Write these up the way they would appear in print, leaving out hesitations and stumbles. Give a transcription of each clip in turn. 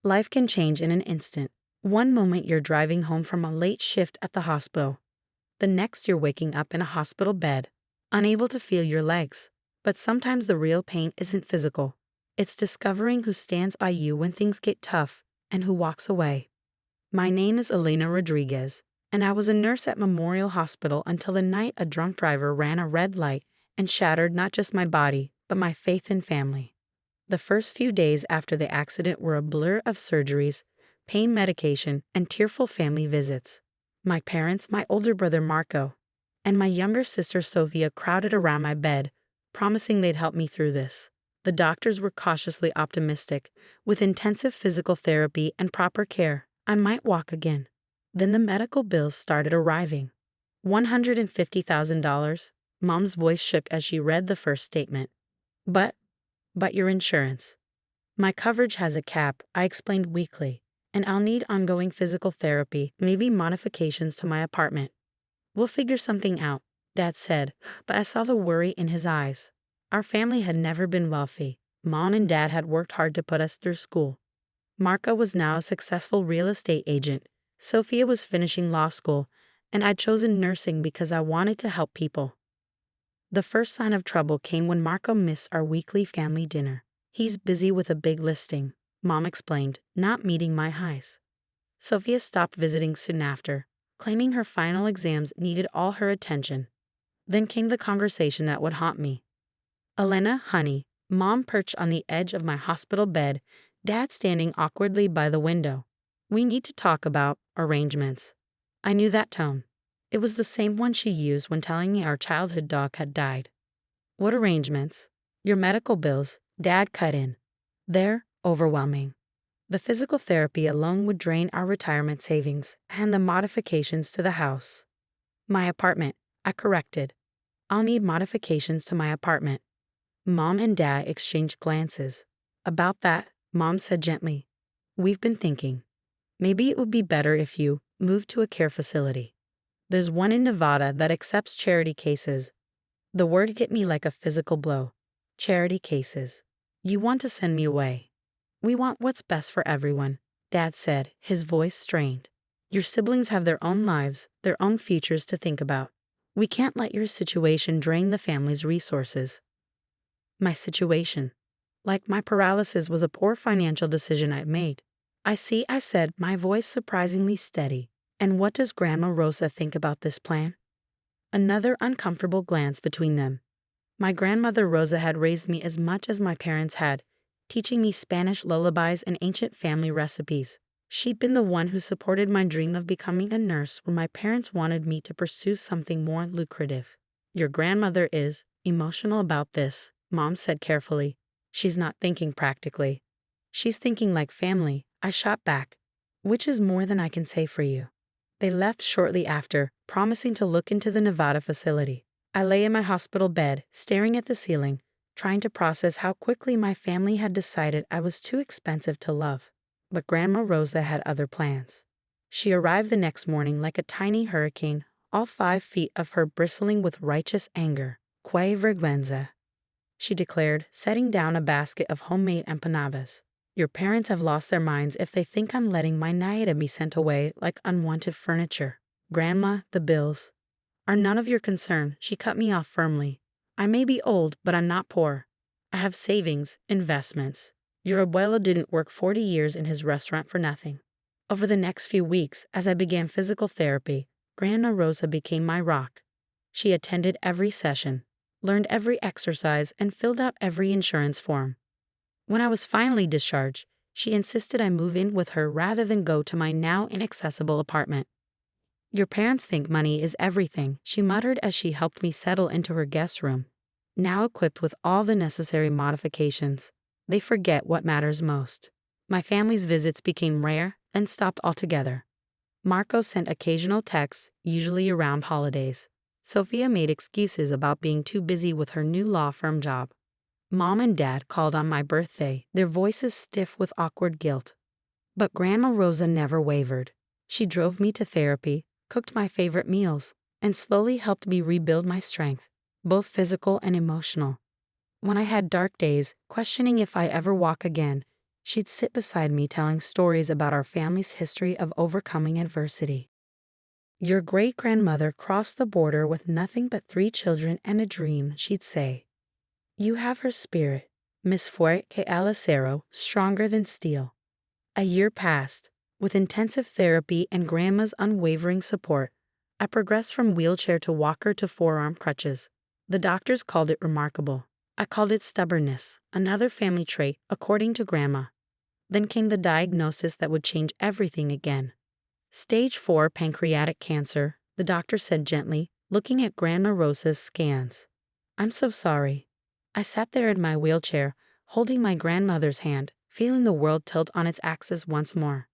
Life can change in an instant. One moment you're driving home from a late shift at the hospital. The next you're waking up in a hospital bed, unable to feel your legs. But sometimes the real pain isn't physical. It's discovering who stands by you when things get tough and who walks away. My name is Elena Rodriguez, and I was a nurse at Memorial Hospital until the night a drunk driver ran a red light and shattered not just my body, but my faith and family. The first few days after the accident were a blur of surgeries, pain medication, and tearful family visits. My parents, my older brother Marco, and my younger sister Sofia crowded around my bed, promising they'd help me through this. The doctors were cautiously optimistic. With intensive physical therapy and proper care, I might walk again. Then the medical bills started arriving. $150,000. Mom's voice shook as she read the first statement. But your insurance. My coverage has a cap, I explained weakly, and I'll need ongoing physical therapy, maybe modifications to my apartment. We'll figure something out, Dad said, but I saw the worry in his eyes. Our family had never been wealthy. Mom and Dad had worked hard to put us through school. Marco was now a successful real estate agent. Sofia was finishing law school, and I'd chosen nursing because I wanted to help people. The first sign of trouble came when Marco missed our weekly family dinner. He's busy with a big listing, Mom explained, not meeting my highs. Sofia stopped visiting soon after, claiming her final exams needed all her attention. Then came the conversation that would haunt me. Elena, honey, Mom perched on the edge of my hospital bed, Dad standing awkwardly by the window. We need to talk about arrangements. I knew that tone. It was the same one she used when telling me our childhood dog had died. What arrangements? Your medical bills, Dad cut in. They're overwhelming. The physical therapy alone would drain our retirement savings and the modifications to the house. My apartment, I corrected. I'll need modifications to my apartment. Mom and Dad exchanged glances. About that, Mom said gently, we've been thinking. Maybe it would be better if you moved to a care facility. There's one in Nevada that accepts charity cases. The word hit me like a physical blow. Charity cases. You want to send me away. We want what's best for everyone, Dad said, his voice strained. Your siblings have their own lives, their own futures to think about. We can't let your situation drain the family's resources. My situation. Like my paralysis was a poor financial decision I'd made. I see, I said, my voice surprisingly steady. And what does Grandma Rosa think about this plan? Another uncomfortable glance between them. My grandmother Rosa had raised me as much as my parents had, teaching me Spanish lullabies and ancient family recipes. She'd been the one who supported my dream of becoming a nurse when my parents wanted me to pursue something more lucrative. Your grandmother is emotional about this, Mom said carefully. She's not thinking practically. She's thinking like family, I shot back. Which is more than I can say for you. They left shortly after, promising to look into the Nevada facility. I lay in my hospital bed, staring at the ceiling, trying to process how quickly my family had decided I was too expensive to love. But Grandma Rosa had other plans. She arrived the next morning like a tiny hurricane, all 5 feet of her bristling with righteous anger. Que vergüenza, she declared, setting down a basket of homemade empanadas. Your parents have lost their minds if they think I'm letting my naida be sent away like unwanted furniture. Grandma, the bills are none of your concern, she cut me off firmly. I may be old, but I'm not poor. I have savings, investments. Your abuelo didn't work 40 years in his restaurant for nothing. Over the next few weeks, as I began physical therapy, Grandma Rosa became my rock. She attended every session, learned every exercise, and filled out every insurance form. When I was finally discharged, she insisted I move in with her rather than go to my now inaccessible apartment. Your parents think money is everything, she muttered as she helped me settle into her guest room. Now equipped with all the necessary modifications, they forget what matters most. My family's visits became rare, then stopped altogether. Marco sent occasional texts, usually around holidays. Sofia made excuses about being too busy with her new law firm job. Mom and Dad called on my birthday, their voices stiff with awkward guilt. But Grandma Rosa never wavered. She drove me to therapy, cooked my favorite meals, and slowly helped me rebuild my strength, both physical and emotional. When I had dark days, questioning if I'd ever walk again, She'd sit beside me telling stories about our family's history of overcoming adversity. Your great-grandmother crossed the border with nothing but 3 children and a dream, she'd say. You have her spirit, Miss Fue que al acero, stronger than steel. A year passed. With intensive therapy and Grandma's unwavering support, I progressed from wheelchair to walker to forearm crutches. The doctors called it remarkable. I called it stubbornness, another family trait, according to Grandma. Then came the diagnosis that would change everything again. Stage 4 pancreatic cancer, the doctor said gently, looking at Grandma Rosa's scans. I'm so sorry. I sat there in my wheelchair, holding my grandmother's hand, feeling the world tilt on its axis once more.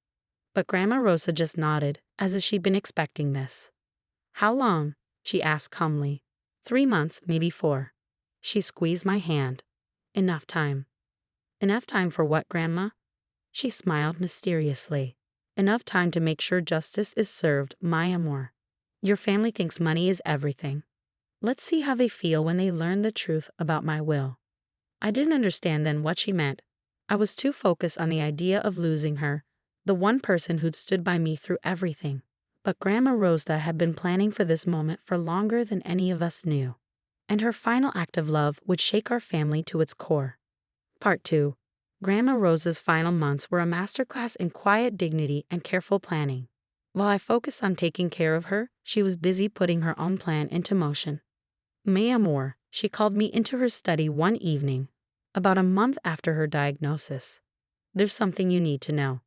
But Grandma Rosa just nodded, as if she'd been expecting this. How long? She asked calmly. 3 months, maybe 4. She squeezed my hand. Enough time. Enough time for what, Grandma? She smiled mysteriously. Enough time to make sure justice is served, my amor. Your family thinks money is everything. Let's see how they feel when they learn the truth about my will. I didn't understand then what she meant. I was too focused on the idea of losing her, the one person who'd stood by me through everything. But Grandma Rosa had been planning for this moment for longer than any of us knew. And her final act of love would shake our family to its core. Part 2. Grandma Rosa's final months were a masterclass in quiet dignity and careful planning. While I focused on taking care of her, she was busy putting her own plan into motion. Mi amor, she called me into her study one evening, about a month after her diagnosis. There's something you need to know.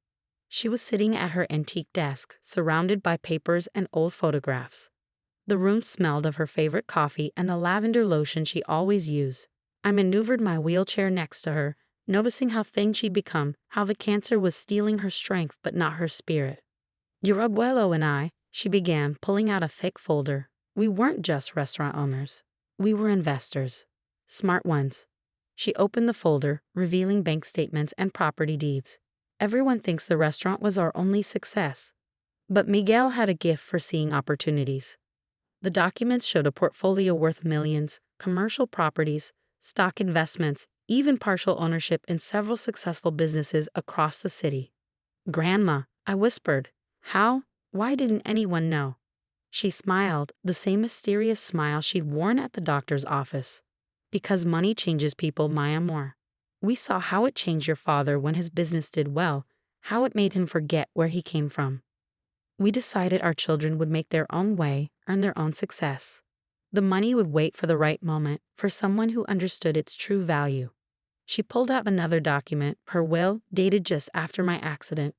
She was sitting at her antique desk, surrounded by papers and old photographs. The room smelled of her favorite coffee and the lavender lotion she always used. I maneuvered my wheelchair next to her, noticing how thin she'd become, how the cancer was stealing her strength but not her spirit. Your abuelo and I, she began, pulling out a thick folder. We weren't just restaurant owners. We were investors. Smart ones. She opened the folder, revealing bank statements and property deeds. Everyone thinks the restaurant was our only success. But Miguel had a gift for seeing opportunities. The documents showed a portfolio worth millions, commercial properties, stock investments, even partial ownership in several successful businesses across the city. Grandma, I whispered. How? Why didn't anyone know? She smiled, the same mysterious smile she'd worn at the doctor's office. Because money changes people, my amor. We saw how it changed your father when his business did well, how it made him forget where he came from. We decided our children would make their own way, earn their own success. The money would wait for the right moment, for someone who understood its true value. She pulled out another document, her will, dated just after my accident.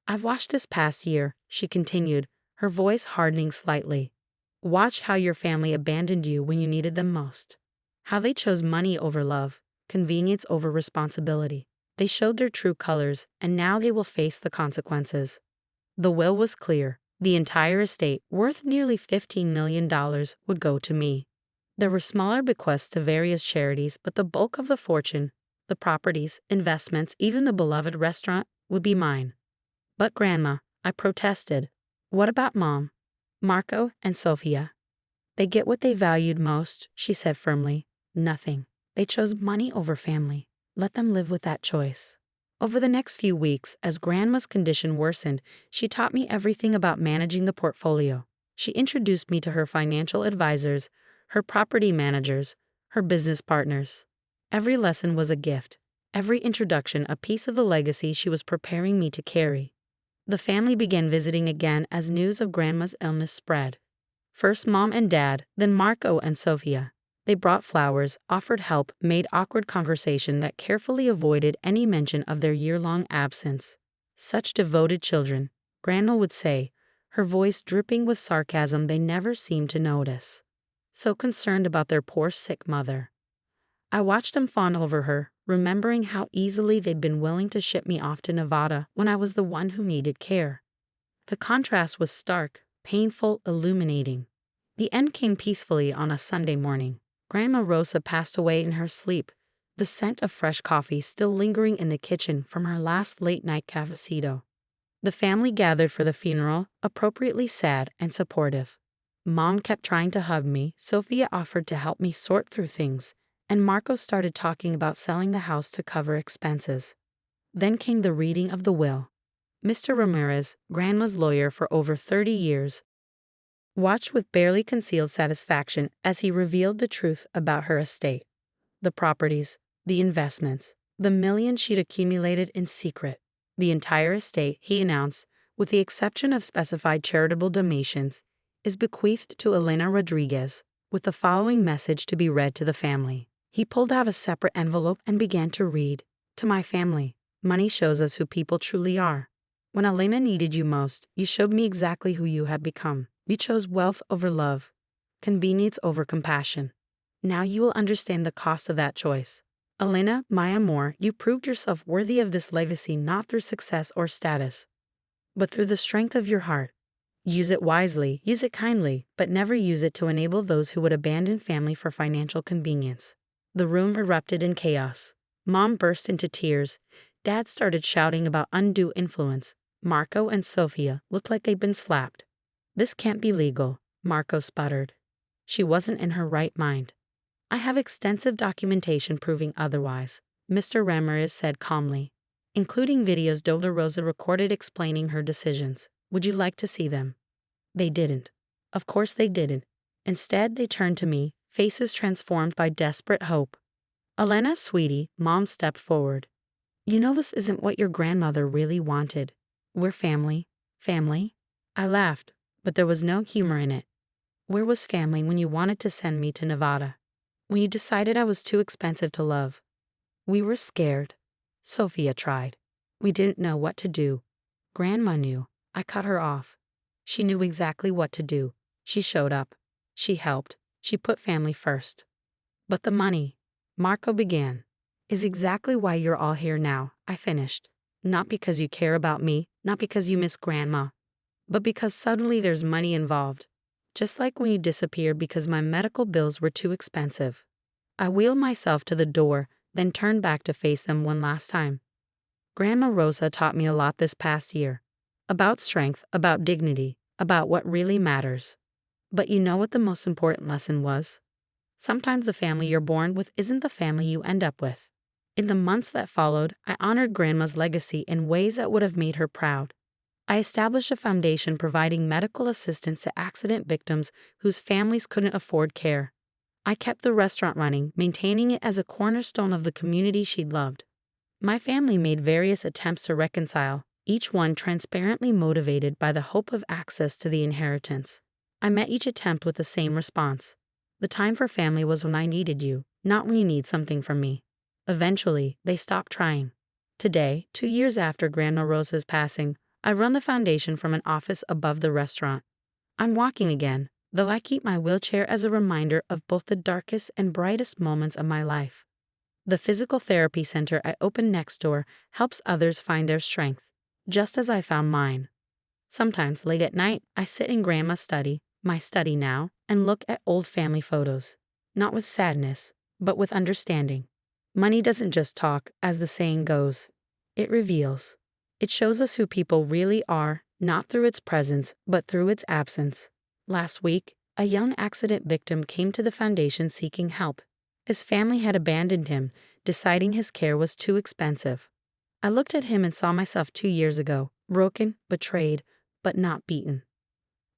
I've watched this past year, she continued, her voice hardening slightly. Watched how your family abandoned you when you needed them most. How they chose money over love, convenience over responsibility. They showed their true colors, and now they will face the consequences. The will was clear. The entire estate, worth nearly $15 million, would go to me. There were smaller bequests to various charities, but the bulk of the fortune, the properties, investments, even the beloved restaurant, would be mine. But Grandma, I protested. What about Mom, Marco, and Sofia? They get what they valued most, she said firmly. Nothing. They chose money over family. Let them live with that choice. Over the next few weeks, as Grandma's condition worsened, she taught me everything about managing the portfolio. She introduced me to her financial advisors, her property managers, her business partners. Every lesson was a gift, every introduction a piece of the legacy she was preparing me to carry. The family began visiting again as news of Grandma's illness spread. First Mom and Dad, then Marco and Sofia. They brought flowers, offered help, made awkward conversation that carefully avoided any mention of their year-long absence. Such devoted children, Grandma would say, her voice dripping with sarcasm they never seemed to notice. So concerned about their poor sick mother. I watched them fawn over her, remembering how easily they'd been willing to ship me off to Nevada when I was the one who needed care. The contrast was stark, painful, illuminating. The end came peacefully on a Sunday morning. Grandma Rosa passed away in her sleep, the scent of fresh coffee still lingering in the kitchen from her last late-night cafecito. The family gathered for the funeral, appropriately sad and supportive. Mom kept trying to hug me, Sofia offered to help me sort through things, and Marco started talking about selling the house to cover expenses. Then came the reading of the will. Mr. Ramirez, Grandma's lawyer for over 30 years, watched with barely concealed satisfaction as he revealed the truth about her estate. The properties, the investments, the millions she'd accumulated in secret. The entire estate, he announced, with the exception of specified charitable donations, is bequeathed to Elena Rodriguez, with the following message to be read to the family. He pulled out a separate envelope and began to read. To my family, money shows us who people truly are. When Elena needed you most, you showed me exactly who you had become. You chose wealth over love, convenience over compassion. Now you will understand the cost of that choice. Elena, my amor, you proved yourself worthy of this legacy not through success or status, but through the strength of your heart. Use it wisely, use it kindly, but never use it to enable those who would abandon family for financial convenience. The room erupted in chaos. Mom burst into tears. Dad started shouting about undue influence. Marco and Sofia looked like they'd been slapped. This can't be legal, Marco sputtered. She wasn't in her right mind. I have extensive documentation proving otherwise, Mr. Ramirez said calmly, including videos Rosa recorded explaining her decisions. Would you like to see them? They didn't. Of course they didn't. Instead, they turned to me, faces transformed by desperate hope. Elena, sweetie, Mom stepped forward. You know this isn't what your grandmother really wanted. We're family. Family? I laughed, but there was no humor in it. Where was family when you wanted to send me to Nevada? When you decided I was too expensive to love? We were scared. Sofia tried. We didn't know what to do. Grandma knew. I cut her off. She knew exactly what to do. She showed up. She helped. She put family first. But the money, Marco began, is exactly why you're all here now, I finished. Not because you care about me, not because you miss Grandma, but because suddenly there's money involved. Just like when you disappeared because my medical bills were too expensive. I wheeled myself to the door, then turned back to face them one last time. Grandma Rosa taught me a lot this past year. About strength, about dignity, about what really matters. But you know what the most important lesson was? Sometimes the family you're born with isn't the family you end up with. In the months that followed, I honored Grandma's legacy in ways that would have made her proud. I established a foundation providing medical assistance to accident victims whose families couldn't afford care. I kept the restaurant running, maintaining it as a cornerstone of the community she'd loved. My family made various attempts to reconcile, each one transparently motivated by the hope of access to the inheritance. I met each attempt with the same response. The time for family was when I needed you, not when you need something from me. Eventually, they stopped trying. Today, 2 years after Grandma Rosa's passing, I run the foundation from an office above the restaurant. I'm walking again, though I keep my wheelchair as a reminder of both the darkest and brightest moments of my life. The physical therapy center I opened next door helps others find their strength, just as I found mine. Sometimes late at night, I sit in Grandma's study, my study now, and look at old family photos. Not with sadness, but with understanding. Money doesn't just talk, as the saying goes. It reveals. It shows us who people really are, not through its presence, but through its absence. Last week, a young accident victim came to the foundation seeking help. His family had abandoned him, deciding his care was too expensive. I looked at him and saw myself 2 years ago, broken, betrayed, but not beaten.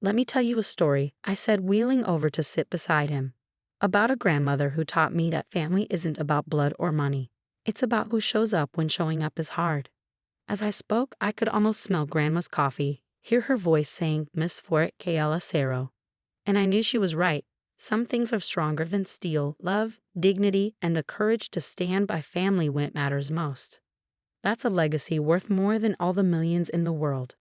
Let me tell you a story, I said, wheeling over to sit beside him. About a grandmother who taught me that family isn't about blood or money. It's about who shows up when showing up is hard. As I spoke, I could almost smell Grandma's coffee, hear her voice saying, Miss Fuert que el acero. And I knew she was right. Some things are stronger than steel, love, dignity, and the courage to stand by family when it matters most. That's a legacy worth more than all the millions in the world.